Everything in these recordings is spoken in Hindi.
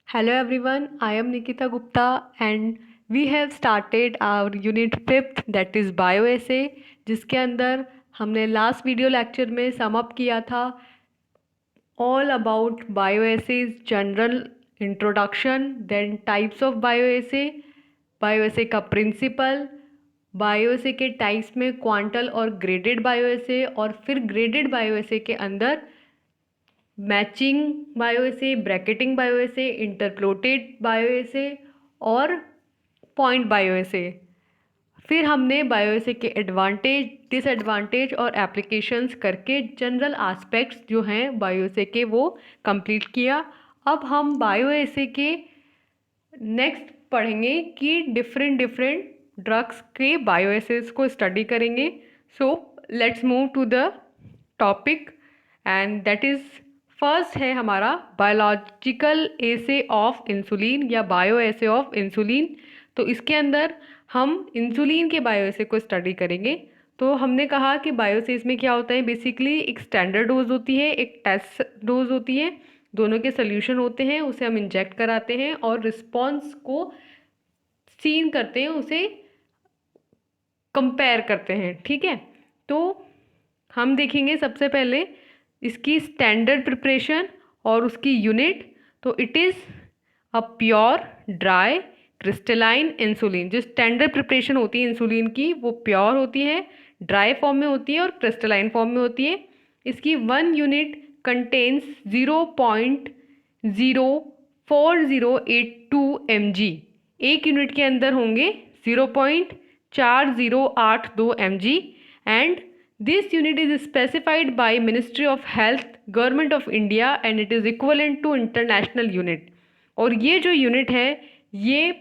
Hello everyone, I am Nikita Gupta and we have started our unit 5th that is bioessay जिसके अंदर हमने लास्ट वीडियो लेक्चर में सम अप किया था all about bioessays general introduction then types of bioessay का प्रिंसिपल बायोएसे के टाइप्स में क्वांटल और ग्रेडेड बायोएसे और फिर ग्रेडेड बायोएसे के अंदर matching bioassay bracketing bioassay interpolated bioassay और पॉइंट बायोएसे। फिर हमने बायोएसे के एडवांटेज डिसएडवांटेज और एप्लीकेशंस करके जनरल एस्पेक्ट्स जो हैं बायोएसे के वो कंप्लीट किया। अब हम बायोएसे के नेक्स्ट पढ़ेंगे कि डिफरेंट ड्रग्स के बायोएसेस को स्टडी करेंगे। So let's move to the topic and that is first है हमारा बायोलॉजिकल एसे ऑफ इंसुलिन या बायो एसे ऑफ इंसुलिन। तो इसके अंदर हम इंसुलिन के बायोएसे को स्टडी करेंगे। तो हमने कहा कि बायोएसेस में क्या होता है, बेसिकली एक स्टैंडर्ड डोज होती है, एक टेस्ट डोज होती है, दोनों के सोल्यूशन होते हैं, उसे हम इंजेक्ट कराते हैं और रिस्पॉन्स को सीन करते हैं, उसे कंपेयर करते हैं। ठीक है, तो हम देखेंगे सबसे पहले इसकी स्टैंडर्ड प्रिपरेशन और उसकी यूनिट। तो it is a pure dry crystalline insulin. जो स्टैंडर्ड प्रिपरेशन होती है इंसुलिन की वो प्योर होती है, ड्राई फॉर्म में होती है और क्रिस्टलाइन फॉर्म में होती है। इसकी 1 यूनिट कंटेन्स 0.04082 mg। एक यूनिट के अंदर होंगे 0.4082 mg and this unit is specified by Ministry of Health, Government of India and it is equivalent to international unit। और ये जो यूनिट है ये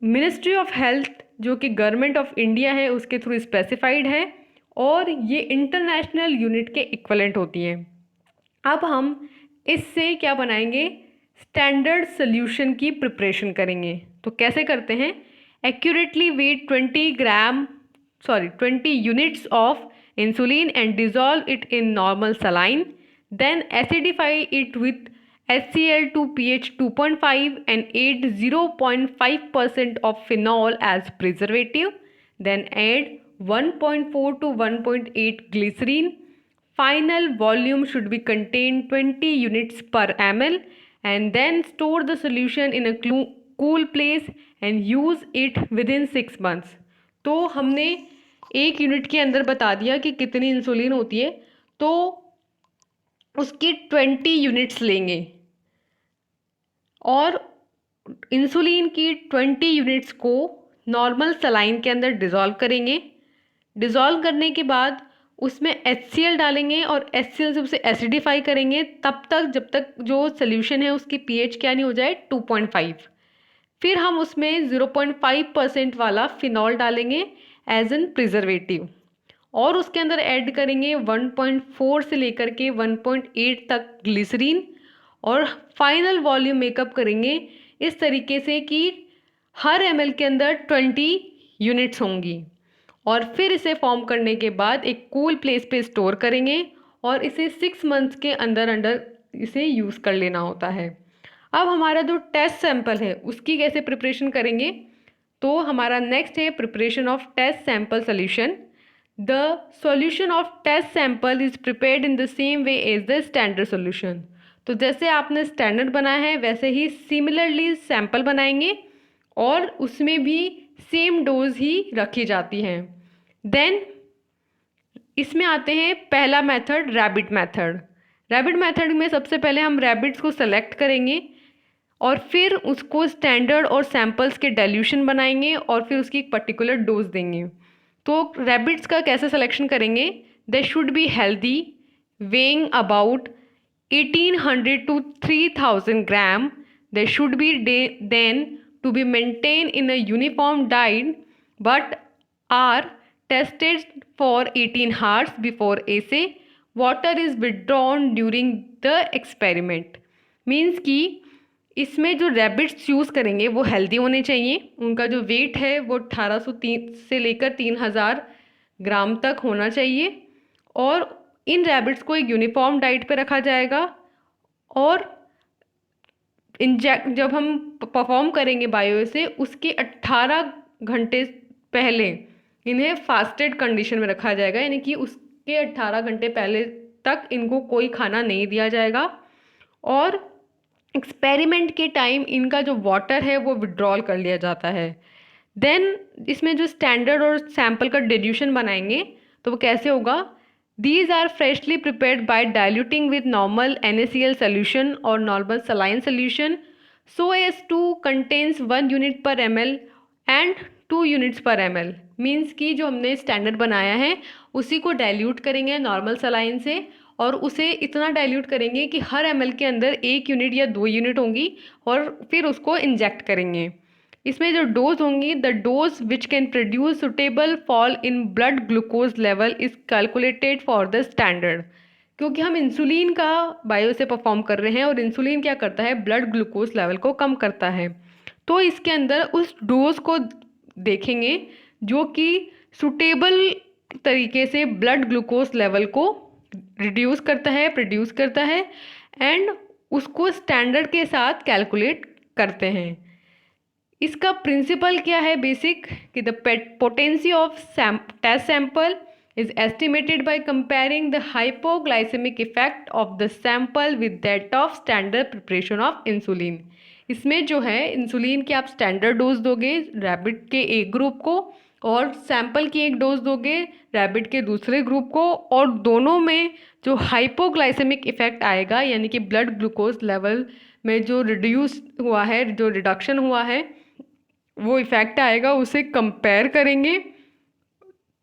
मिनिस्ट्री ऑफ हेल्थ जो कि गवर्नमेंट ऑफ इंडिया है उसके थ्रू स्पेसिफाइड है और ये इंटरनेशनल यूनिट के इक्वलेंट होती हैं। अब हम इससे क्या बनाएंगे, स्टैंडर्ड सोल्यूशन की प्रिपरेशन करेंगे। तो कैसे करते हैं, accurately wait 20 units of insulin and dissolve it in normal saline, then acidify it with HCl to pH 2.5 and add 0.5% of phenol as preservative, then add 1.4 to 1.8 glycerine. Final volume should be contained 20 units per ml and then store the solution in a cool place and use it within 6 months। तो हमने एक यूनिट के अंदर बता दिया कि कितनी इंसुलिन होती है, तो उसकी 20 यूनिट्स लेंगे और इंसुलिन की 20 यूनिट्स को नॉर्मल सलाइन के अंदर डिज़ोल्व करेंगे। डिज़ोल्व करने के बाद उसमें HCl डालेंगे और HCl से उसे एसिडिफाई करेंगे तब तक जब तक जो सोल्यूशन है उसकी pH क्या नहीं हो जाए 2.5। फिर हम उसमें 0.5% वाला फिनॉल डालेंगे एज एन प्रिजर्वेटिव और उसके अंदर ऐड करेंगे 1.4 से लेकर के 1.8 तक ग्लिसरीन और फाइनल वॉल्यूम मेकअप करेंगे इस तरीके से कि हर ml के अंदर 20 यूनिट्स होंगी और फिर इसे फॉर्म करने के बाद एक कूल प्लेस पे स्टोर करेंगे और इसे 6 मंथ्स के अंदर अंदर इसे यूज़ कर लेना होता है। अब हमारा जो टेस्ट सैंपल है उसकी कैसे प्रिपरेशन करेंगे, तो हमारा नेक्स्ट है preparation of test sample solution. The solution of test sample is prepared in the same way as the standard solution. तो जैसे आपने स्टैंडर्ड बनाया है वैसे ही सिमिलरली सैंपल बनाएंगे और उसमें भी सेम डोज ही रखी जाती हैं। देन इसमें आते हैं पहला method rabbit method. Rabbit method में सबसे पहले हम रैबिट्स को सेलेक्ट करेंगे और फिर उसको स्टैंडर्ड और सैंपल्स के डाइल्यूशन बनाएंगे और फिर उसकी एक पर्टिकुलर डोज देंगे। तो रैबिट्स का कैसे सिलेक्शन करेंगे, they should be healthy weighing about 1800 to 3000 gram. They should be then to be maintain in a uniform diet but are tested for 18 hours before assay. Water is withdrawn during the experiment. Means कि इसमें जो रैबिट्स यूज़ करेंगे वो हेल्दी होने चाहिए, उनका जो वेट है वो 1803 से लेकर 3000 ग्राम तक होना चाहिए और इन रैबिट्स को एक यूनिफॉर्म डाइट पे रखा जाएगा और इंजेक्ट जब हम परफॉर्म करेंगे बायो से उसके 18 घंटे पहले इन्हें फास्टेड कंडीशन में रखा जाएगा, यानी कि उसके 18 घंटे पहले तक इनको कोई खाना नहीं दिया जाएगा। और एक्सपेरिमेंट के टाइम इनका जो वाटर है वो विड्रॉल कर लिया जाता है। देन इसमें जो स्टैंडर्ड और सैंपल का डिल्यूशन बनाएंगे तो वो कैसे होगा। These are freshly prepared by diluting with normal NaCl solution और normal saline solution so as to contains 1 unit per ml and 2 units per ml। Means कि जो हमने स्टैंडर्ड बनाया है उसी को डाइल्यूट करेंगे नॉर्मल सलाइन से और उसे इतना डाइल्यूट करेंगे कि हर ml के अंदर 1 यूनिट या 2 यूनिट होंगी और फिर उसको इंजेक्ट करेंगे। इसमें जो डोज होंगी, the dose which can produce suitable fall in blood glucose level is calculated for the standard. क्योंकि हम इंसुलिन का बायो से परफॉर्म कर रहे हैं और इंसुलिन क्या करता है, ब्लड ग्लूकोज लेवल को कम करता है। तो इसके अंदर उस डोज को देखेंगे जो कि सुटेबल तरीके से ब्लड ग्लूकोज लेवल को रिड्यूस करता है, प्रोड्यूस करता है एंड उसको स्टैंडर्ड के साथ कैलकुलेट करते हैं। इसका प्रिंसिपल क्या है बेसिक, कि the potency of test sample is estimated by comparing the hypoglycaemic effect of the sample with that of standard preparation of insulin. इसमें जो है इंसुलिन की आप स्टैंडर्ड डोज दोगे रैबिट के एक ग्रुप को और सैंपल की एक डोज दोगे रैबिट के दूसरे ग्रुप को, और दोनों में जो हाइपोग्लाइसेमिक इफेक्ट आएगा यानी कि ब्लड ग्लूकोज लेवल में जो रिड्यूस हुआ है, जो रिडक्शन हुआ है, वो इफ़ेक्ट आएगा, उसे कंपेयर करेंगे।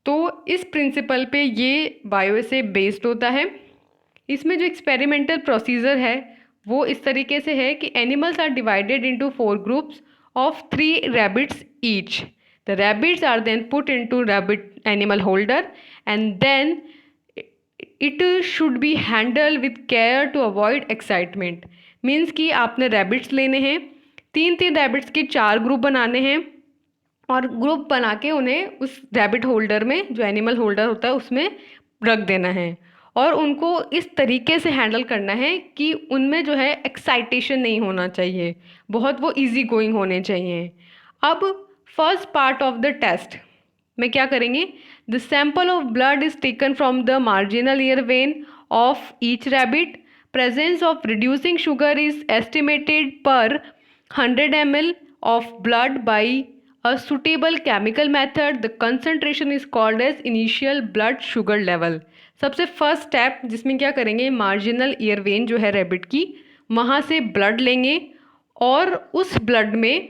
तो इस प्रिंसिपल पे ये बायो से बेस्ड होता है। इसमें जो एक्सपेरिमेंटल प्रोसीजर है वो इस तरीके से है कि animals are divided into 4 groups of 3 rabbits each. The rabbits are then put into rabbit animal holder and then it should be handle with care to avoid excitement. Means कि आपने रैबिट्स लेने हैं, 3 रैबिट्स के 4 ग्रुप बनाने हैं और ग्रुप बना के उन्हें उस रैबिट होल्डर में, जो एनिमल होल्डर होता है, उसमें रख देना है और उनको इस तरीके से हैंडल करना है कि उनमें जो है एक्साइटेशन नहीं होना चाहिए, बहुत वो इजी गोइंग होने चाहिए। अब first part of the test में क्या करेंगे, the sample of blood is taken from the marginal ear vein of each rabbit. Presence of reducing sugar is estimated per 100 ml of blood by a suitable chemical method. The concentration is called as initial blood sugar level. सबसे फर्स्ट स्टेप जिसमें क्या करेंगे, मार्जिनल ईयर वेन जो है रैबिट की, वहाँ से ब्लड लेंगे और उस ब्लड में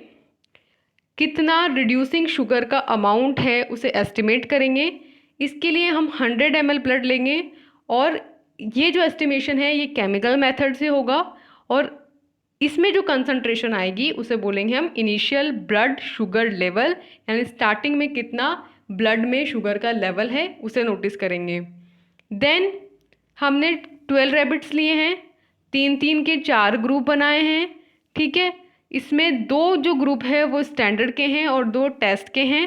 कितना रिड्यूसिंग शुगर का अमाउंट है उसे एस्टिमेट करेंगे। इसके लिए हम 100 ml ब्लड लेंगे और ये जो एस्टिमेशन है ये केमिकल मेथड से होगा और इसमें जो कंसंट्रेशन आएगी उसे बोलेंगे हम इनिशियल ब्लड शुगर लेवल, यानी स्टार्टिंग में कितना ब्लड में शुगर का लेवल है उसे नोटिस करेंगे। देन हमने 12 रैबिट्स लिए हैं, 3 के 4 ग्रुप बनाए हैं, ठीक है। इसमें 2 जो ग्रुप है वो स्टैंडर्ड के हैं और 2 टेस्ट के हैं।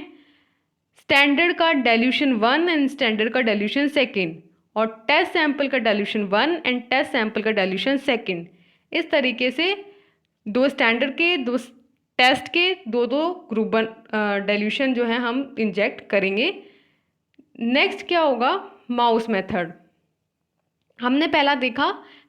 स्टैंडर्ड का डाइल्यूशन 1 एंड स्टैंडर्ड का डाइल्यूशन 2 और टेस्ट सैंपल का डाइल्यूशन 1 एंड टेस्ट सैंपल का डाइल्यूशन 2। इस तरीके से 2 स्टैंडर्ड के 2 टेस्ट के 2 ग्रुप डाइल्यूशन जो है हम इंजेक्ट करेंगे। नेक्स्ट क्या होगा, माउस मेथड। हमने पहला देखा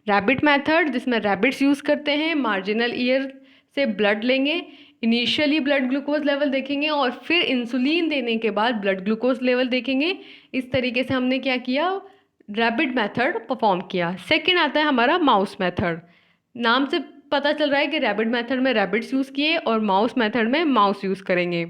रैबिट मेथड जिसमें रैबिट्स यूज़ करते हैं, मार्जिनल ईयर से ब्लड लेंगे, इनिशियली ब्लड ग्लूकोज लेवल देखेंगे और फिर इंसुलिन देने के बाद ब्लड ग्लूकोज लेवल देखेंगे। इस तरीके से हमने क्या किया, रैबिट मेथड परफॉर्म किया। सेकेंड आता है हमारा माउस मेथड। नाम से पता चल रहा है कि रैबिट मेथड में रैबिट्स यूज़ किए और माउस मेथड में माउस यूज़ करेंगे।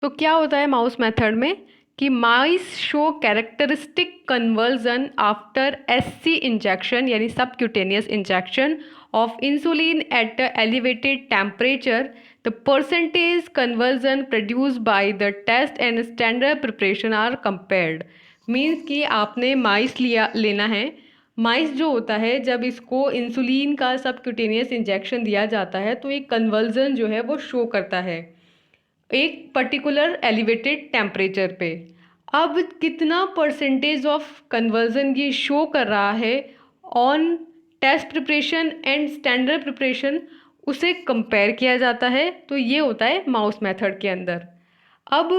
तो क्या होता है माउस मेथड में कि mice show characteristic conversion after SC injection यानी subcutaneous injection of insulin at elevated temperature. The percentage conversion produce by the test and standard preparation are compared. Means कि आपने माइस लेना है। माइस जो होता है जब इसको इंसुलिन का सबक्यूटेनियस इंजेक्शन दिया जाता है तो एक कन्वर्जन जो है वो शो करता है एक पर्टिकुलर एलिवेटेड टेम्परेचर पे। अब कितना परसेंटेज ऑफ कन्वर्जन ये शो कर रहा है on test preparation and standard preparation, उसे कंपेयर किया जाता है। तो ये होता है माउस मेथड के अंदर। अब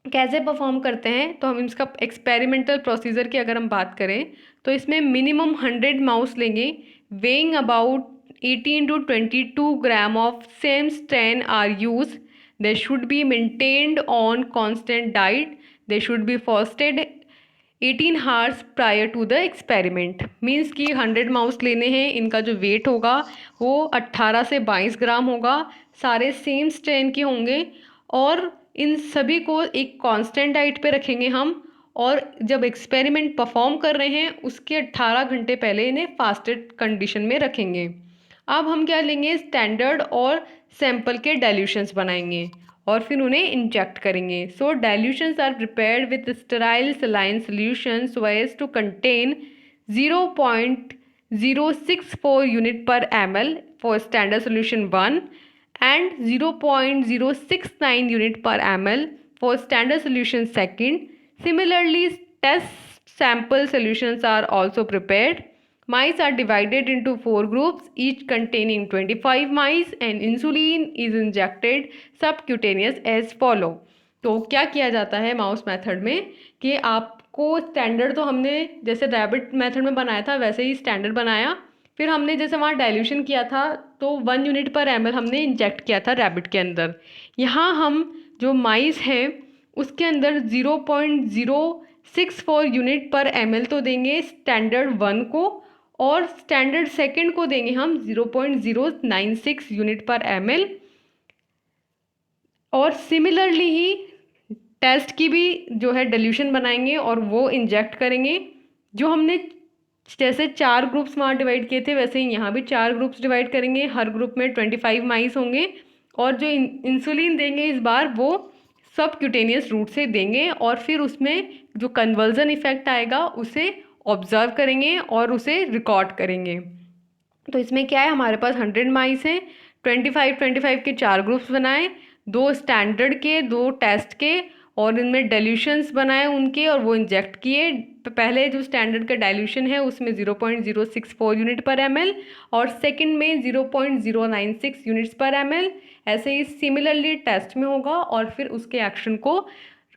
कैसे परफॉर्म करते हैं, तो हम इसका एक्सपेरिमेंटल प्रोसीजर की अगर हम बात करें तो इसमें मिनिमम 100 माउस लेंगे, weighing about 18 to 22 gram of same strain are use. They should be maintained on constant diet. They should be fasted 18 hours prior to the experiment. Means कि 100 माउस लेने हैं, इनका जो वेट होगा वो 18 से 22 ग्राम होगा, सारे सेम स्ट्रेन के होंगे और इन सभी को एक कांस्टेंट डाइट पे रखेंगे हम। और जब एक्सपेरिमेंट परफॉर्म कर रहे हैं उसके 18 घंटे पहले इन्हें फास्टेड कंडीशन में रखेंगे। अब हम क्या लेंगे, स्टैंडर्ड और सैंपल के डाइल्यूशंस बनाएंगे और फिर उन्हें इंजेक्ट करेंगे। So dilutions are prepared with sterile saline solution so as to contain 0.064 unit per ml for standard solution 1 and 0.069 unit per ml for standard solution second. Similarly, test sample solutions are also prepared. Mice are divided into 4 groups, each containing 25 mice, and insulin is injected subcutaneous as follow. तो क्या किया जाता है माउस मेथड में कि आपको स्टैंडर्ड तो हमने जैसे रैबिट मेथड में बनाया था वैसे ही स्टैंडर्ड बनाया, फिर हमने जैसे वहाँ डाइल्यूशन किया था तो 1 यूनिट पर ml हमने इंजेक्ट किया था रैबिट के अंदर। यहाँ हम जो माइस हैं उसके अंदर 0.064 यूनिट पर ml तो देंगे स्टैंडर्ड 1 को, और स्टैंडर्ड सेकंड को देंगे हम 0.096 यूनिट पर ml। और सिमिलरली ही टेस्ट की भी जो है डाइल्यूशन बनाएंगे और वो इंजेक्ट करेंगे। जो हमने जैसे 4 ग्रुप्स वहाँ डिवाइड किए थे वैसे ही यहाँ भी 4 ग्रुप्स डिवाइड करेंगे, हर ग्रुप में 25 माइस होंगे और जो इंसुलिन देंगे इस बार वो सबक्यूटेनियस रूट से देंगे और फिर उसमें जो कन्वर्जन इफेक्ट आएगा उसे ऑब्जर्व करेंगे और उसे रिकॉर्ड करेंगे। तो इसमें क्या है, हमारे पास 100 माइस हैं, 25 के 4 ग्रुप्स बनाए, 2 स्टैंडर्ड के 2 टेस्ट के, और इनमें डाइल्यूशंस बनाए उनके और वो इंजेक्ट किए। पहले जो स्टैंडर्ड का डाइल्यूशन है उसमें 0.064 यूनिट पर ml और सेकंड में 0.096 यूनिट्स पर ml। ऐसे ही सिमिलरली टेस्ट में होगा और फिर उसके एक्शन को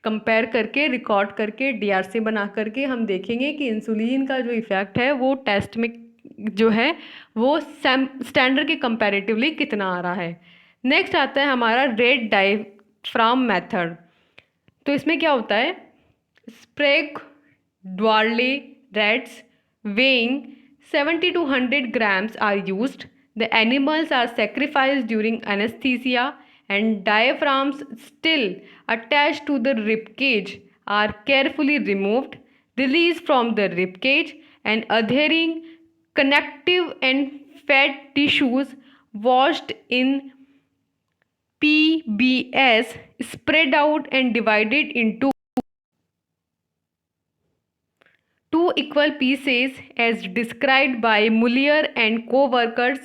कंपेयर करके रिकॉर्ड करके DRC बना करके हम देखेंगे कि इंसुलिन का जो इफ़ेक्ट है वो टेस्ट में जो है वो स्टैंडर्ड के कंपैरेटिवली कितना आ रहा है। नेक्स्ट आता है हमारा रेट डायफ्राम मेथड। तो इसमें क्या होता है, Sprague ड्वार्ले rats weighing 70 to 100 grams are used. The animals are sacrificed during anesthesia and diaphragms still attached to the rib cage are carefully removed, released from the rib cage, and adhering connective and fat tissues washed in PBS spread out and divided into 2 equal pieces as described by Muller and co-workers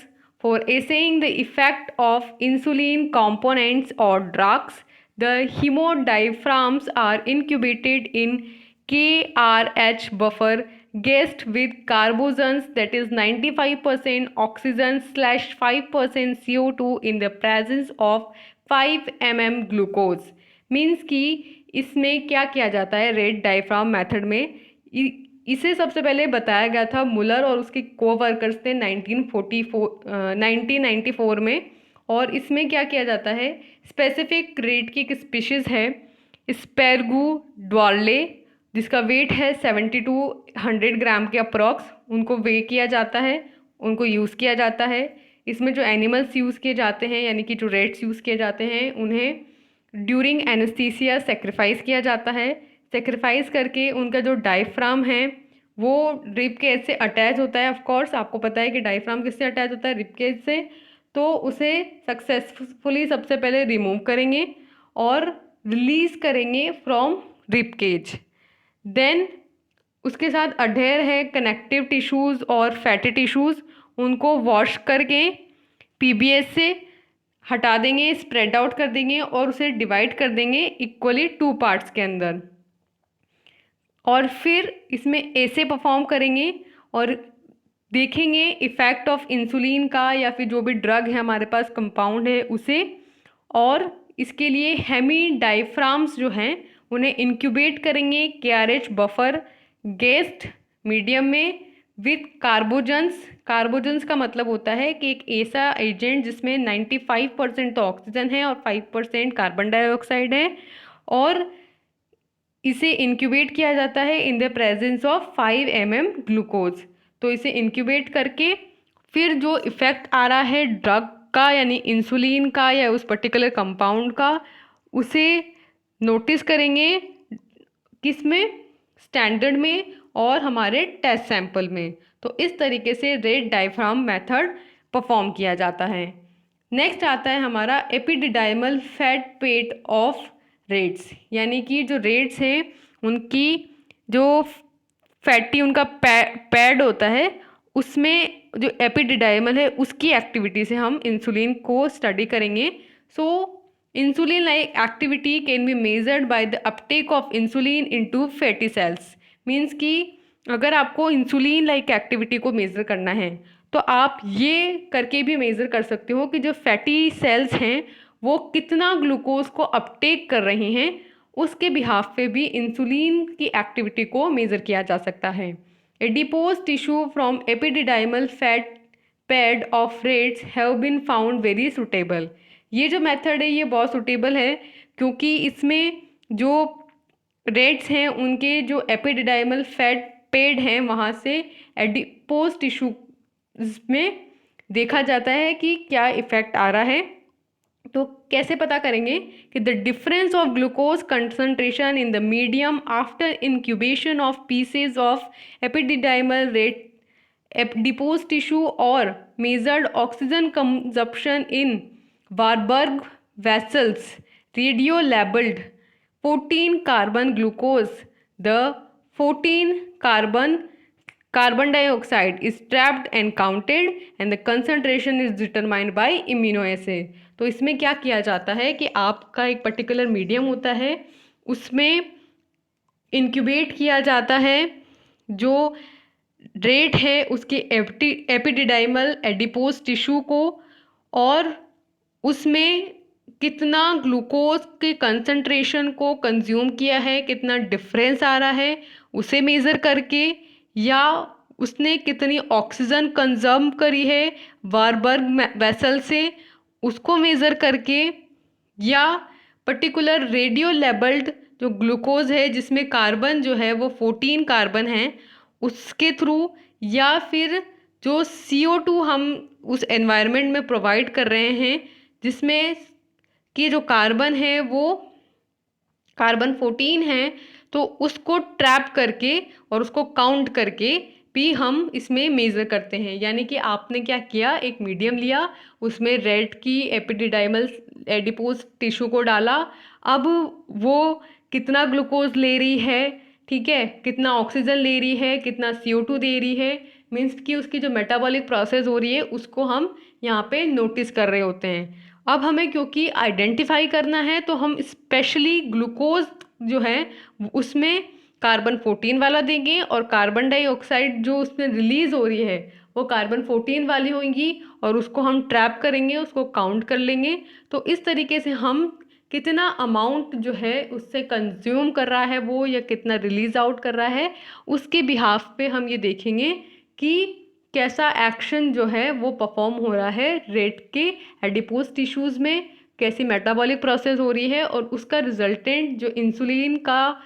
for assessing the effect of insulin components or drugs. The hemodiaphragms are incubated in KRH buffer gassed with carbogens, that is 95% oxygen/5% CO2 in the presence of 5 mm glucose. Means कि इसमें क्या किया जाता है रेट डायफ्राम मेथड में, इसे सबसे पहले बताया गया था मुलर और उसके को-वर्कर्स ने 1994 में। और इसमें क्या किया जाता है, स्पेसिफिक रेट की एक स्पीशीज़ है स्पेरगू ड्वार्ले जिसका वेट है 70 to 100 ग्राम के अप्रॉक्स, उनको वे किया जाता है, उनको यूज़ किया जाता है। इसमें जो एनिमल्स यूज़ किए जाते हैं यानी कि जो रेट्स यूज़ किए जाते हैं उन्हें ड्यूरिंग एनेस्थीसिया सेक्रीफाइस किया जाता है। सेक्रीफाइस करके उनका जो डायफ्राम है वो रिब केज से अटैच होता है। ऑफ कोर्स आपको पता है कि डायफ्राम किससे अटैच होता है, रिब केज से। तो उसे सक्सेसफुली सबसे पहले रिमूव करेंगे और रिलीज़ करेंगे फ्रॉम रिब केज। देन उसके साथ अडेयर है कनेक्टिव टिश्यूज़ और फैटी टिश्यूज़, उनको वॉश करके PBS से हटा देंगे, स्प्रेड आउट कर देंगे और उसे डिवाइड कर देंगे इक्वली 2 पार्ट्स के अंदर। और फिर इसमें ऐसे परफॉर्म करेंगे और देखेंगे इफ़ेक्ट ऑफ इंसुलिन का या फिर जो भी ड्रग है हमारे पास कंपाउंड है उसे, और इसके लिए हेमी डायफ्राम्स जो हैं उन्हें इंक्यूबेट करेंगे KRH बफर गेस्ट मीडियम में विथ कार्बोजन्स। कार्बोजन्स का मतलब होता है कि एक ऐसा एजेंट जिसमें 95% तो ऑक्सीजन है और 5% कार्बन डाइऑक्साइड है, और इसे इंक्यूबेट किया जाता है in the presence of 5 mm glucose. तो इसे इंक्यूबेट करके फिर जो इफ़ेक्ट आ रहा है ड्रग का यानी इंसुलिन का या उस पर्टिकुलर कंपाउंड का, उसे नोटिस करेंगे किस में, स्टैंडर्ड में और हमारे टेस्ट सैंपल में। तो इस तरीके से रेट डायफ्राम मेथड परफॉर्म किया जाता है। नेक्स्ट आता है हमारा एपिडिडाइमल फैट पेट ऑफ रेट्स, यानी कि जो रेट्स हैं उनकी जो फैटी उनका पैड होता है उसमें जो एपिडिडाइमल है उसकी एक्टिविटी से हम इंसुलिन को स्टडी करेंगे। So insulin like activity can be measured by the uptake of insulin into fatty cells. Means कि अगर आपको इंसुलिन लाइक एक्टिविटी को मेज़र करना है तो आप ये करके भी मेज़र कर सकते हो कि जो फैटी सेल्स हैं वो कितना ग्लूकोज को अपटेक कर रही हैं, उसके बिहाफ पे भी इंसुलिन की एक्टिविटी को मेज़र किया जा सकता है। Adipose tissue from epididymal fat pad of rats have been found very suitable. ये जो मेथड है ये बहुत सुटेबल है क्योंकि इसमें जो रेट्स हैं उनके जो एपिडिडाइमल फैट पेड हैं वहाँ से एडिपोज टिश्यू में देखा जाता है कि क्या इफ़ेक्ट आ रहा है। तो कैसे पता करेंगे कि the difference of glucose concentration in the medium after incubation of pieces of epididymal rat adipose tissue और measured oxygen consumption in Warburg vessels radio labelled 14 carbon glucose the 14 carbon dioxide is trapped and counted and the concentration is determined by immunoassay। तो इसमें क्या किया जाता है कि आपका एक पर्टिकुलर मीडियम होता है उसमें इंक्यूबेट किया जाता है, जो रेट है उसके एपिडिडाइमल एडिपोज टिश्यू को, और उसमें कितना ग्लूकोज के कंसंट्रेशन को कंज्यूम किया है, कितना डिफरेंस आ रहा है उसे मेज़र करके, या उसने कितनी ऑक्सीजन कंज्यूम करी है वारबर्ग वेसल से उसको मेज़र करके, या पर्टिकुलर रेडियो लेबल्ड जो ग्लूकोज है जिसमें कार्बन जो है वो 14 कार्बन है उसके थ्रू, या फिर जो CO2 हम उस एनवायरनमेंट में प्रोवाइड कर रहे हैं जिसमें कि जो कार्बन है वो कार्बन 14 है, तो उसको ट्रैप करके और उसको काउंट करके भी हम इसमें मेज़र करते हैं। यानी कि आपने क्या किया, एक मीडियम लिया, उसमें रेट की एपिडिडाइमल एडिपोज टिश्यू को डाला, अब वो कितना ग्लूकोज ले रही है, ठीक है, कितना ऑक्सीजन ले रही है, कितना CO2 दे रही है, मीन्स कि उसकी जो मेटाबॉलिक प्रोसेस हो रही है उसको हम यहाँ पे नोटिस कर रहे होते हैं। अब हमें क्योंकि आइडेंटिफाई करना है तो हम स्पेशली ग्लूकोज जो है उसमें कार्बन 14 वाला देंगे और कार्बन डाइऑक्साइड जो उसमें रिलीज़ हो रही है वो कार्बन 14 वाली होंगी और उसको हम ट्रैप करेंगे, उसको काउंट कर लेंगे। तो इस तरीके से हम कितना अमाउंट जो है उससे कंज्यूम कर रहा है वो, या कितना रिलीज आउट कर रहा है, उसके बिहाफ पे हम ये देखेंगे कि कैसा एक्शन जो है वो परफॉर्म हो रहा है रेट के एडिपोज टिश्यूज़ में, कैसी मेटाबॉलिक प्रोसेस हो रही है, और उसका रिजल्टेंट जो इंसुलिन का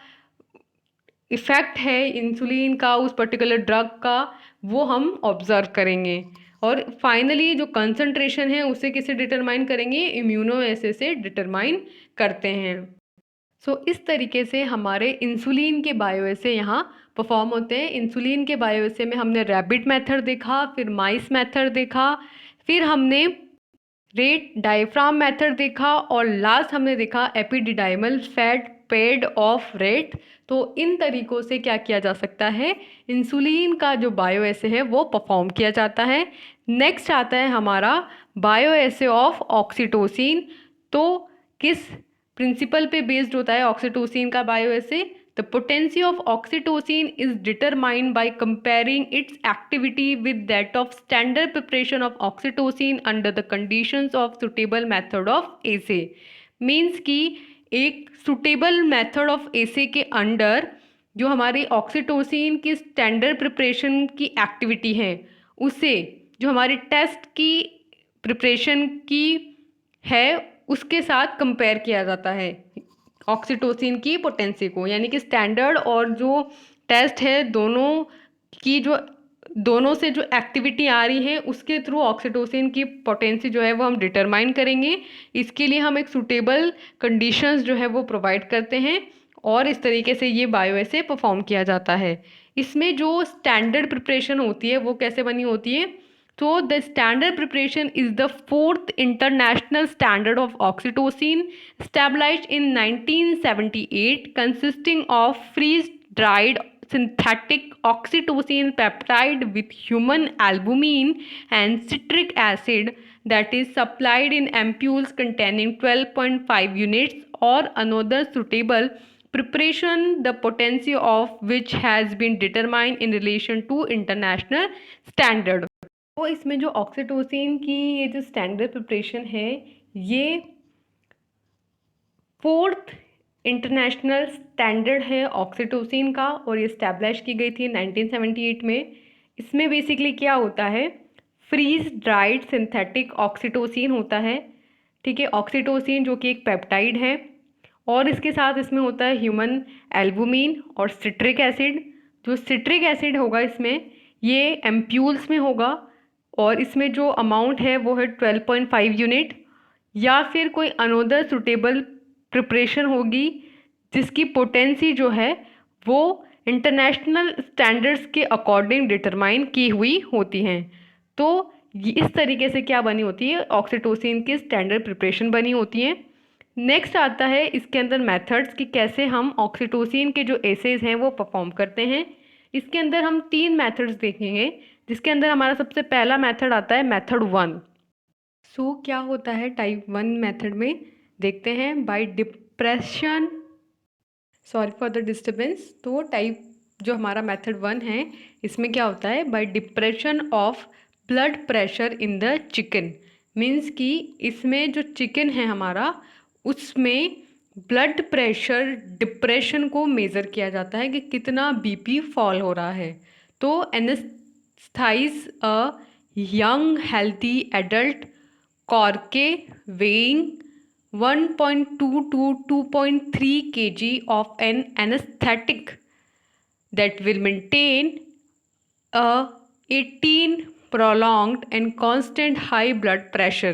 इफ़ेक्ट है, इंसुलिन का उस पर्टिकुलर ड्रग का, वो हम ऑब्ज़र्व करेंगे। और फाइनली जो कंसंट्रेशन है उसे किसे डिटरमाइन करेंगे, इम्यूनोएसे से डिटरमाइन करते हैं। सो इस तरीके से हमारे इंसुलिन के बायोएसे यहाँ परफॉर्म होते हैं। इंसुलिन के बायोएसे में हमने रैबिट मेथड देखा, फिर माइस मेथड देखा, फिर हमने रेट डायफ्राम मेथड देखा, और लास्ट हमने देखा एपिडिडाइमल फैट पेड ऑफ रेट। तो इन तरीक़ों से क्या किया जा सकता है, इंसुलिन का जो बायोएसे है वो परफॉर्म किया जाता है। नेक्स्ट आता है हमारा बायोएसे ऑफ ऑक्सीटोसिन। तो किस प्रिंसिपल पे बेस्ड होता है ऑक्सीटोसिन का bioassay, The potency of oxytocin is determined by comparing its activity with that of standard preparation of oxytocin under the conditions of suitable method of assay. Means कि एक सुटेबल मेथड ऑफ एसे के अंडर जो हमारी ऑक्सीटोसिन की स्टैंडर्ड प्रिपरेशन की एक्टिविटी है उसे जो हमारी टेस्ट की प्रिपरेशन की है उसके साथ कंपेयर किया जाता है ऑक्सीटोसिन की पोटेंसी को, यानी कि स्टैंडर्ड और जो टेस्ट है दोनों से जो एक्टिविटी आ रही है उसके थ्रू ऑक्सीटोसिन की पोटेंसी जो है वो हम डिटरमाइन करेंगे। इसके लिए हम एक सूटेबल कंडीशंस जो है वो प्रोवाइड करते हैं और इस तरीके से ये बायोएसे परफॉर्म किया जाता है। इसमें जो स्टैंडर्ड प्रिपरेशन होती है वो कैसे बनी होती है? तो the standard preparation is the 4th international standard of oxytocin established in 1978 consisting of freeze dried synthetic oxytocin peptide with human albumin and citric acid that is supplied in ampoules containing 12.5 units or another suitable preparation the potency of which has been determined in relation to international standard। तो इसमें जो ऑक्सीटोसिन की ये जो स्टैंडर्ड प्रिपरेशन है ये 4th इंटरनेशनल स्टैंडर्ड है ऑक्सीटोसिन का और ये स्टैब्लिश की गई थी 1978 में। इसमें बेसिकली क्या होता है, फ्रीज ड्राइड सिंथेटिक ऑक्सीटोसिन होता है, ठीक है। ऑक्सीटोसिन जो कि एक पेप्टाइड है और इसके साथ इसमें होता है ह्यूमन एल्बुमिन और सिट्रिक एसिड। जो सिट्रिक एसिड होगा इसमें ये एम्प्यूल्स में होगा और इसमें जो अमाउंट है वो है 12.5 यूनिट या फिर कोई अनोदर सुटेबल प्रिपरेशन होगी जिसकी पोटेंसी जो है वो इंटरनेशनल स्टैंडर्ड्स के अकॉर्डिंग डिटरमाइन की हुई होती हैं। तो इस तरीके से क्या बनी होती है, ऑक्सीटोसिन की स्टैंडर्ड प्रिपरेशन बनी होती है। नेक्स्ट आता है इसके अंदर मेथड्स कि कैसे हम ऑक्सीटोसिन के जो एसेज हैं वो परफॉर्म करते हैं। इसके अंदर हम 3 मेथड्स देखेंगे जिसके अंदर हमारा सबसे पहला मेथड आता है मेथड 1। सो क्या होता है टाइप 1 मेथड में, देखते हैं। By depression, sorry for the disturbance. तो टाइप जो हमारा मेथड 1 है इसमें क्या होता है, by depression of blood pressure in the chicken. Means कि इसमें जो चिकन है हमारा उसमें ब्लड प्रेशर डिप्रेशन को मेज़र किया जाता है कि कितना बीपी फॉल हो रहा है। तो anaesthetise a young healthy adult कॉर्के weighing 1.2 to 2.3 kg of an anesthetic that will maintain a 18 prolonged and constant high blood pressure.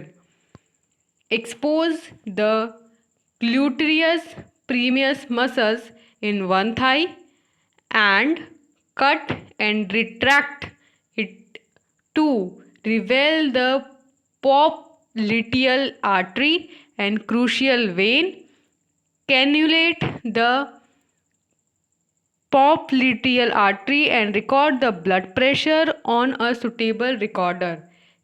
Expose the gluteus premius muscles in one thigh and cut and retract it to reveal the popliteal artery and crucial vein. Cannulate the popliteal artery and record the blood pressure on a suitable recorder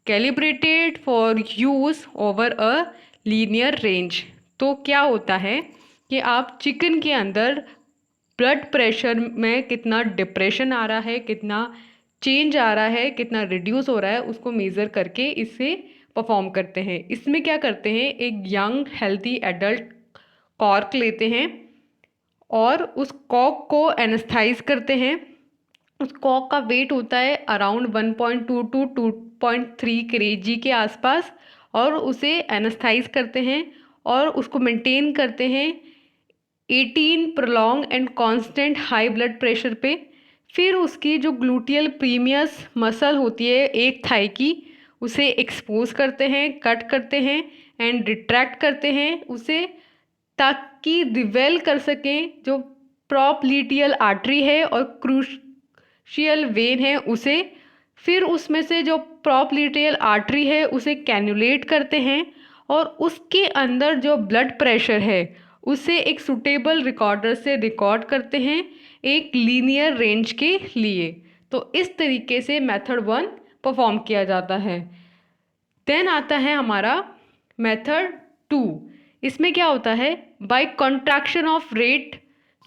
calibrated for use over a linear range। तो क्या होता है कि आप चिकन के अंदर ब्लड प्रेशर में कितना डिप्रेशन आ रहा है, कितना चेंज आ रहा है, कितना रिड्यूस हो रहा है, उसको मेज़र करके इससे परफॉर्म करते हैं। इसमें क्या करते हैं, एक यंग हेल्थी एडल्ट कॉर्क लेते हैं और उस कॉर्क को एनेस्थाइज करते हैं। उस कॉर्क का वेट होता है अराउंड 1.2 to 2.3 kg के आसपास और उसे एनेस्थाइज करते हैं और उसको मेंटेन करते हैं 18 prolong and constant high blood pressure पे। फिर उसकी जो ग्लूटियल प्रीमियस मसल होती है एक थाई की, उसे एक्सपोज करते हैं, कट करते हैं एंड रिट्रैक्ट करते हैं उसे, ताकि रिवेल कर सकें जो प्रोप्लीटियल आर्टरी है और क्रूशियल वेन है उसे। फिर उसमें से जो प्रोप्लीटियल आर्टरी है उसे कैन्युलेट करते हैं और उसके अंदर जो ब्लड प्रेशर है उसे एक सुटेबल रिकॉर्डर से रिकॉर्ड करते हैं एक लीनियर रेंज के लिए। तो इस तरीके से मेथड 1 परफॉर्म किया जाता है। देन आता है हमारा मेथड 2। इसमें क्या होता है, by contraction of rat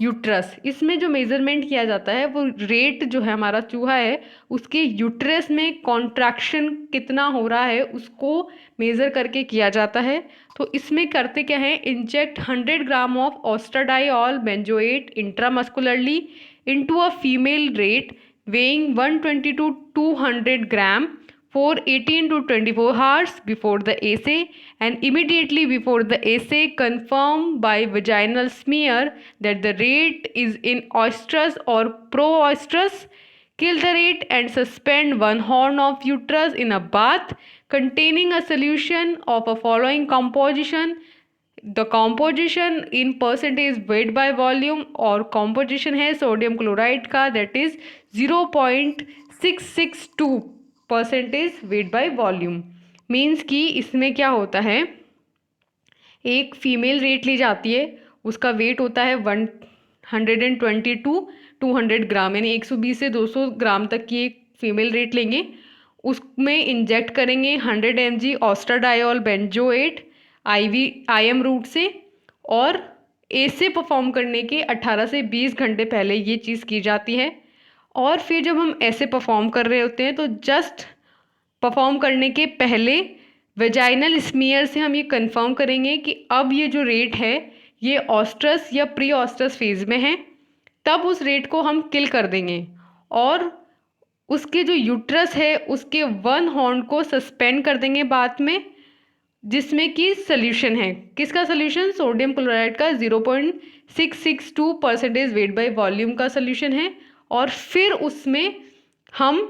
uterus, इसमें जो मेजरमेंट किया जाता है वो रेट जो है हमारा चूहा है उसके यूट्रस में कॉन्ट्रैक्शन कितना हो रहा है उसको मेज़र करके किया जाता है। तो इसमें करते क्या है, inject 100 gram of oestradiol benzoate intramuscularly into a female rat weighing 120 to 200 gram for 18 to 24 hours before the assay, and immediately before the assay confirm by vaginal smear that the rate is in oestrus or pro-oestrus. Kill the rate and suspend one horn of uterus in a bath containing a solution of a following composition. The composition in percentage weight by volume और composition है सोडियम क्लोराइड का, that is 0.662% weight by volume. Means कि इसमें क्या होता है, एक फीमेल रेट ली जाती है, उसका वेट होता है 120 टू 200 ग्राम, यानी 120 से 200 ग्राम तक की एक फीमेल रेट लेंगे। उसमें इंजेक्ट करेंगे 100 mg ऑस्ट्राडाइऑल बेंजोएट IM रूट से, और ऐसे परफॉर्म करने के 18 से 20 घंटे पहले ये चीज़ की जाती है। और फिर जब हम ऐसे परफॉर्म कर रहे होते हैं तो जस्ट परफॉर्म करने के पहले वेजाइनल स्मीयर से हम ये कंफर्म करेंगे कि अब ये जो रेट है ये ऑस्ट्रस या प्री ऑस्ट्रस फेज में है, तब उस रेट को हम किल कर देंगे और उसके जो यूट्रस है उसके वन हॉर्न को सस्पेंड कर देंगे बाद में, जिसमें कि सोल्यूशन है, किसका सोल्यूशन, सोडियम क्लोराइड का 0.662% वेट बाय वॉल्यूम का सोल्यूशन है। और फिर उसमें हम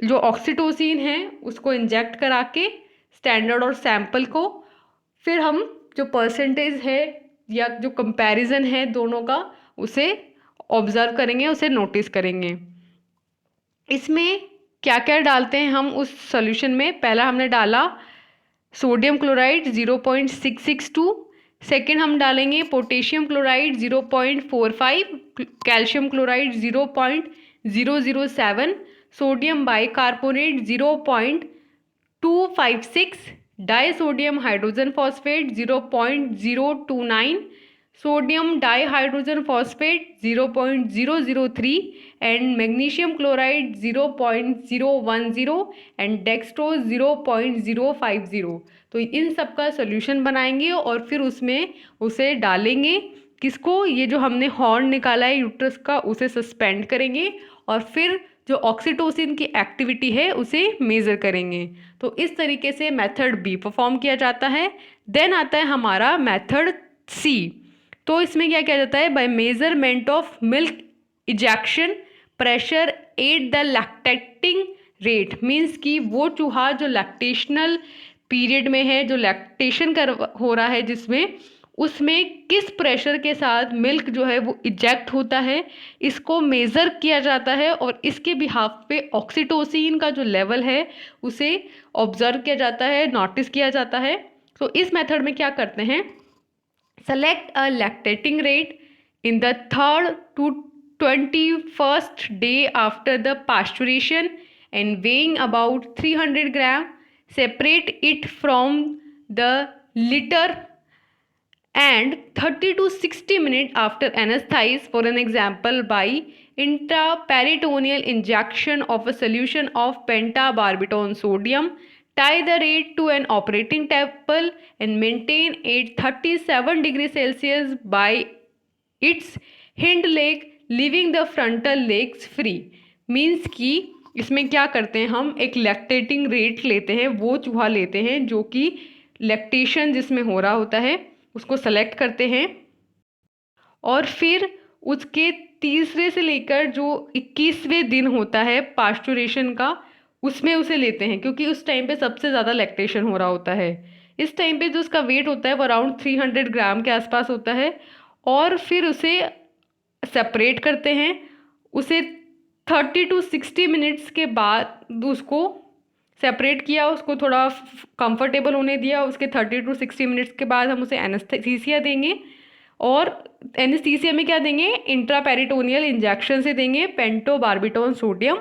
जो ऑक्सीटोसिन है उसको इंजेक्ट करा के स्टैंडर्ड और सैंपल को, फिर हम जो परसेंटेज है या जो कंपैरिजन है दोनों का उसे ऑब्जर्व करेंगे, उसे नोटिस करेंगे। इसमें क्या क्या डालते हैं हम उस सॉल्यूशन में, पहला हमने डाला सोडियम क्लोराइड 0.662, सेकेंड हम डालेंगे potassium chloride 0.45, calcium chloride 0.007, sodium bicarbonate 0.256, disodium hydrogen phosphate 0.029, sodium dihydrogen phosphate 0.003 and magnesium chloride 0.010 and dextrose 0.050। तो इन सब का सोल्यूशन बनाएंगे और फिर उसमें उसे डालेंगे, किसको, ये जो हमने हॉर्न निकाला है यूट्रस का उसे सस्पेंड करेंगे और फिर जो ऑक्सीटोसिन की एक्टिविटी है उसे मेज़र करेंगे। तो इस तरीके से मेथड बी परफॉर्म किया जाता है। देन आता है हमारा मेथड सी। तो इसमें क्या किया जाता है, by measurement of milk ejection pressure at the lactating rat, means कि वो चूहा जो लैक्टेशनल पीरियड में है, जो लैक्टेशन हो रहा है जिसमें, उसमें किस प्रेशर के साथ मिल्क जो है वो इजेक्ट होता है, इसको मेज़र किया जाता है और इसके बिहाफ पे ऑक्सीटोसिन का जो लेवल है उसे ऑब्जर्व किया जाता है, नोटिस किया जाता है। तो इस मेथड में क्या करते हैं, select a lactating rate in the 3rd to 21st day after the pasteurization and weighing about 300 gram. Separate it from the litter and 30 to 60 minutes after anesthesia, for an example by intraperitoneal injection of a solution of pentabarbitone sodium. Tie the rate to an operating table and maintain at 37 degrees Celsius by its hind leg, leaving the frontal legs free. Means कि इसमें क्या करते हैं, हम एक लैक्टेटिंग रेट लेते हैं, वो चूहा लेते हैं जो कि लैक्टेशन जिसमें हो रहा होता है उसको सेलेक्ट करते हैं और फिर उसके तीसरे से लेकर जो 21वें दिन होता है पास्चुरेशन का उसमें उसे लेते हैं, क्योंकि उस टाइम पे सबसे ज़्यादा लैक्टेशन हो रहा होता है। इस टाइम पे जो उसका वेट होता है वो अराउंड 300 ग्राम के आसपास होता है और फिर उसे सेपरेट करते हैं। उसे 30 to 60 मिनट्स के बाद उसको सेपरेट किया, उसको थोड़ा कंफर्टेबल होने दिया, उसके 30 to 60 मिनट्स के बाद हम उसे एनेस्थीसिया देंगे और एनेस्थीसिया में क्या देंगे, इंट्रापेरिटोनियल इंजेक्शन से देंगे पेंटोबार्बिटोन सोडियम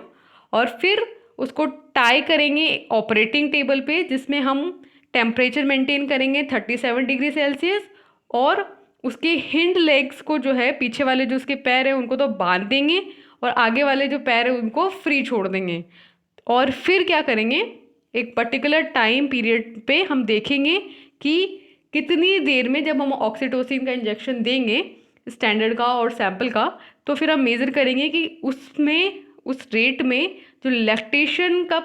और फिर उसको टाई करेंगे ऑपरेटिंग टेबल पे, जिसमें हम टेम्परेचर मेंटेन करेंगे 37 डिग्री सेल्सियस और उसके हिंड लेग्स को जो है, पीछे वाले जो उसके पैर हैं उनको तो बांध देंगे और आगे वाले जो पैर हैं उनको फ्री छोड़ देंगे। और फिर क्या करेंगे, एक पर्टिकुलर टाइम पीरियड पे हम देखेंगे कि कितनी देर में, जब हम ऑक्सीटोसिन का इंजेक्शन देंगे स्टैंडर्ड का और सैंपल का, तो फिर हम मेज़र करेंगे कि उसमें, उस रेट में जो लैक्टेशन का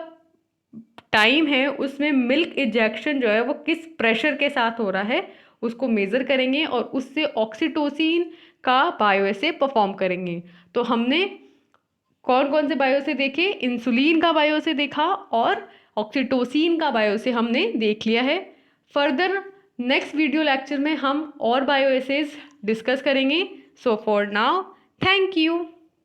टाइम है उसमें मिल्क इजेक्शन जो है वो किस प्रेशर के साथ हो रहा है उसको मेज़र करेंगे और उससे ऑक्सीटोसिन का बायोएसे परफॉर्म करेंगे। तो हमने कौन कौन से बायोसे देखे, इंसुलिन का बायोसे देखा और ऑक्सीटोसिन का बायोसे हमने देख लिया है। फर्दर नेक्स्ट वीडियो लेक्चर में हम और बायोएसेस डिस्कस करेंगे। So for now, thank you.